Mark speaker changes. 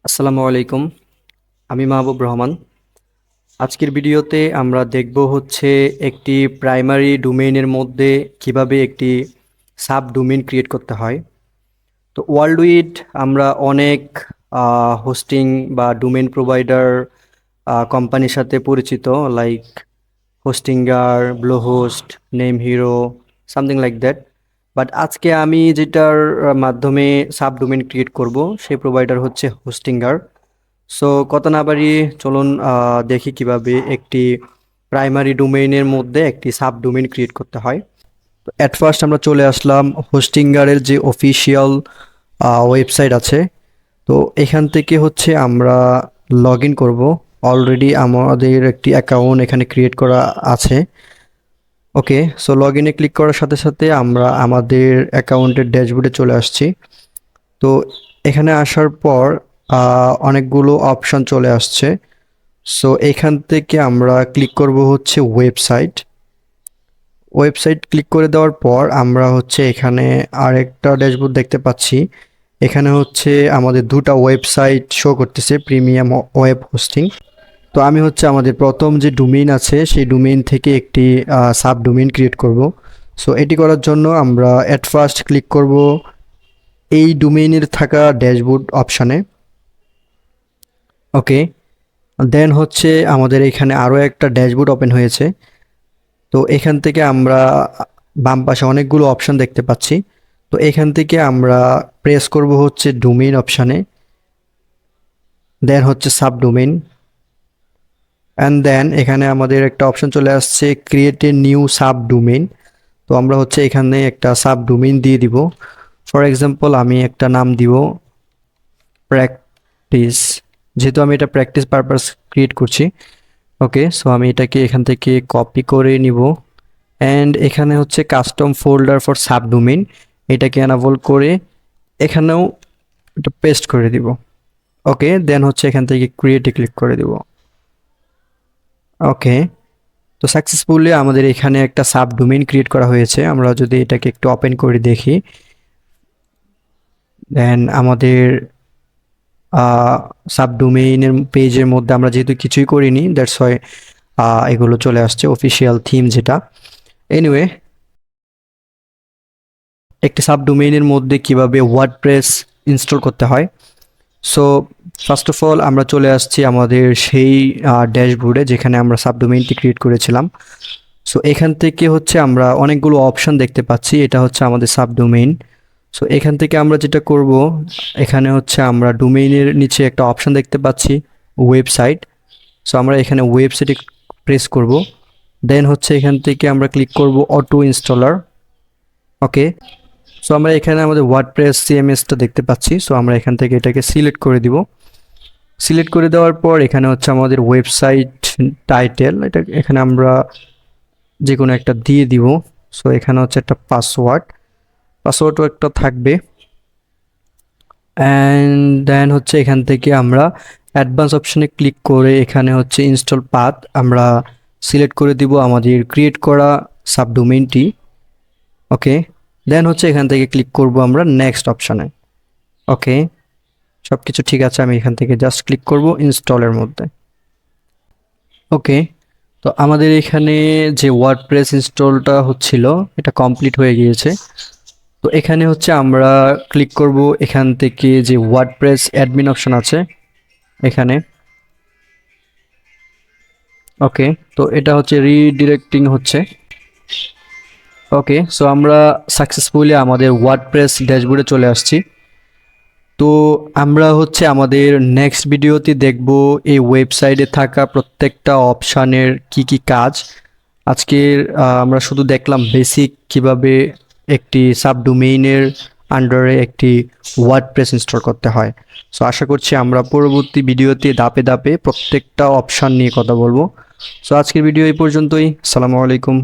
Speaker 1: আসসালামু আলাইকুম। আমি মাহবুব রহমান। আজকের ভিডিওতে আমরা দেখব হচ্ছে একটি প্রাইমারি ডোমেইনের মধ্যে কিভাবে একটি সাব ডোমেইন ক্রিয়েট করতে হয়। তো ওয়ার্ল্ড উইড আমরা অনেক হোস্টিং বা ডোমেইন প্রোভাইডার কোম্পানির সাথে পরিচিত, like Hostinger, Bluehost, NameHero, something like that. But আজকে আমি যেটার মাধ্যমে সাব ডোমেইন ক্রিয়েট করব সেই প্রোভাইডার হচ্ছে হোস্টিঙ্গার। সো কথা না বাড়িয়ে চলুন দেখি কিভাবে একটি প্রাইমারি ডোমেইনের মধ্যে একটি সাব ডোমেইন ক্রিয়েট করতে হয়। তো অ্যাট ফার্স্ট আমরা চলে আসলাম হোস্টিঙ্গারের যে অফিসিয়াল ওয়েবসাইট আছে। তো এখান থেকে হচ্ছে আমরা লগ ইন করবো। অলরেডি আমাদের একটি অ্যাকাউন্ট এখানে ক্রিয়েট করা আছে। ওকে, সো লগ ইনে ক্লিক করার সাথে সাথে আমরা আমাদের অ্যাকাউন্টের ড্যাশবোর্ডে চলে আসছি। তো এখানে আসার পর অনেকগুলো অপশন চলে আসছে। সো এখান থেকে আমরা ক্লিক করব হচ্ছে ওয়েবসাইট। ওয়েবসাইট ক্লিক করে দেওয়ার পর আমরা হচ্ছে এখানে আরেকটা ড্যাশবোর্ড দেখতে পাচ্ছি। এখানে হচ্ছে আমাদের দুটা ওয়েবসাইট শো করতেছে, প্রিমিয়াম ওয়েব হোস্টিং। তো আমি হচ্ছে আমাদের প্রথম যে ডোমেইন আছে সেই ডোমেইন থেকে একটি সাব ডোমেইন ক্রিয়েট করব। সো এটি করার জন্য আমরা অ্যাট ফার্স্ট ক্লিক করব এই ডোমেইনের থাকা ড্যাশবোর্ড অপশানে। ওকে, দেন হচ্ছে আমাদের এখানে আরও একটা ড্যাশবোর্ড ওপেন হয়েছে। তো এখান থেকে আমরা বাম পাশে অনেকগুলো অপশন দেখতে পাচ্ছি। তো এখান থেকে আমরা প্রেস করব হচ্ছে ডোমেইন অপশানে, দেন হচ্ছে সাব ডোমেইন, অ্যান্ড দেন এখানে আমাদের একটা অপশন চলে আসছে create a new sub domain. তো আমরা হচ্ছে এখানে একটা সাব ডোমেইন দিয়ে দিব। ফর এক্সাম্পল আমি একটা নাম দিব প্র্যাকটিস, যেহেতু আমি এটা প্র্যাকটিস পারপাস ক্রিয়েট করছি। ওকে, সো আমি এটাকে এখান থেকে কপি করে নিব, অ্যান্ড এখানে হচ্ছে custom folder for sub domain, এটাকে এনাবল করে এখানেও এটা পেস্ট করে দিব। ওকে, দেন হচ্ছে এখান থেকে ক্রিয়েটে ক্লিক করে দিব। ওকে, তো সাকসেসফুলি আমাদের এখানে একটা সাব ডোমেইন ক্রিয়েট করা হয়েছে। আমরা যদি এটাকে একটু ওপেন করে দেখি, দেন আমাদের সাব ডোমেইনের পেজের মধ্যে আমরা যেহেতু কিছুই করিনি, দ্যাটস ওয়াই এগুলো চলে আসছে অফিসিয়াল থিম যেটা। এনিওয়ে, একটি সাব ডোমেইনের মধ্যে কিভাবে ওয়ার্ডপ্রেস ইনস্টল করতে হয়। সো ফার্স্ট অফ অল আমরা চলে আসছি আমাদের সেই ড্যাশবোর্ডে যেখানে আমরা সাব ডোমেইনটি ক্রিয়েট করেছিলাম। সো এখান থেকে হচ্ছে আমরা অনেকগুলো অপশন দেখতে পাচ্ছি, এটা হচ্ছে আমাদের সাব ডোমেইন। সো এখান থেকে আমরা যেটা করব, এখানে হচ্ছে আমরা ডোমেইনের নিচে একটা অপশন দেখতে পাচ্ছি ওয়েবসাইট। সো আমরা এখানে ওয়েবসাইটে প্রেস করব, দেন হচ্ছে এখান থেকে আমরা ক্লিক করব অটো ইনস্টলার। ওকে, সো আমরা এখানে আমাদের ওয়ার্ডপ্রেস সিএমএসটা দেখতে পাচ্ছি। সো আমরা এখান থেকে এটাকে সিলেক্ট করে দিব। সিলেক্ট করে দেওয়ার পর এখানে হচ্ছে আমাদের ওয়েবসাইট টাইটেল, এটা এখানে আমরা যে কোনো একটা দিয়ে দিব। সো এখানে হচ্ছে একটা পাসওয়ার্ডও একটা থাকবে, অ্যান্ড দেন হচ্ছে এখান থেকে আমরা অ্যাডভান্স অপশনে ক্লিক করে এখানে হচ্ছে ইনস্টল পাথ আমরা সিলেক্ট করে দিব আমাদের ক্রিয়েট করা সাবডোমেইনটি। ওকে, দেন হচ্ছে এখান থেকে ক্লিক করব আমরা নেক্সট অপশানে। ওকে, সব কিছু ঠিক আছে, আমি এখান থেকে জাস্ট ক্লিক করব ইনস্টলের মধ্যে। ওকে, তো আমাদের এখানে যে ওয়ার্ডপ্রেস ইনস্টলটা হচ্ছিল এটা কমপ্লিট হয়ে গিয়েছে। তো এখানে হচ্ছে আমরা ক্লিক করব এখান থেকে যে ওয়ার্ডপ্রেস অ্যাডমিন অপশন আছে এখানে। ওকে, তো এটা হচ্ছে রিডিরেক্টিং হচ্ছে। ওকে, সো আমরা সাকসেসফুলি আমাদের ওয়ার্ডপ্রেস ড্যাশবোর্ডে চলে আসছি। তো আমরা হচ্ছে আমাদের নেক্সট ভিডিওতে দেখব এই ওয়েবসাইটে থাকা প্রত্যেকটা অপশানের কি কি কাজ। আজকের আমরা শুধু দেখলাম বেসিক কিভাবে একটি সাবডোমেইনের আন্ডারে একটি ওয়ার্ডপ্রেস ইনস্টল করতে হয়। সো আশা করছি আমরা পরবর্তী ভিডিওতে ধাপে ধাপে প্রত্যেকটা অপশান নিয়ে কথা বলবো। সো আজকের ভিডিও এই পর্যন্তই। আসসালামু আলাইকুম।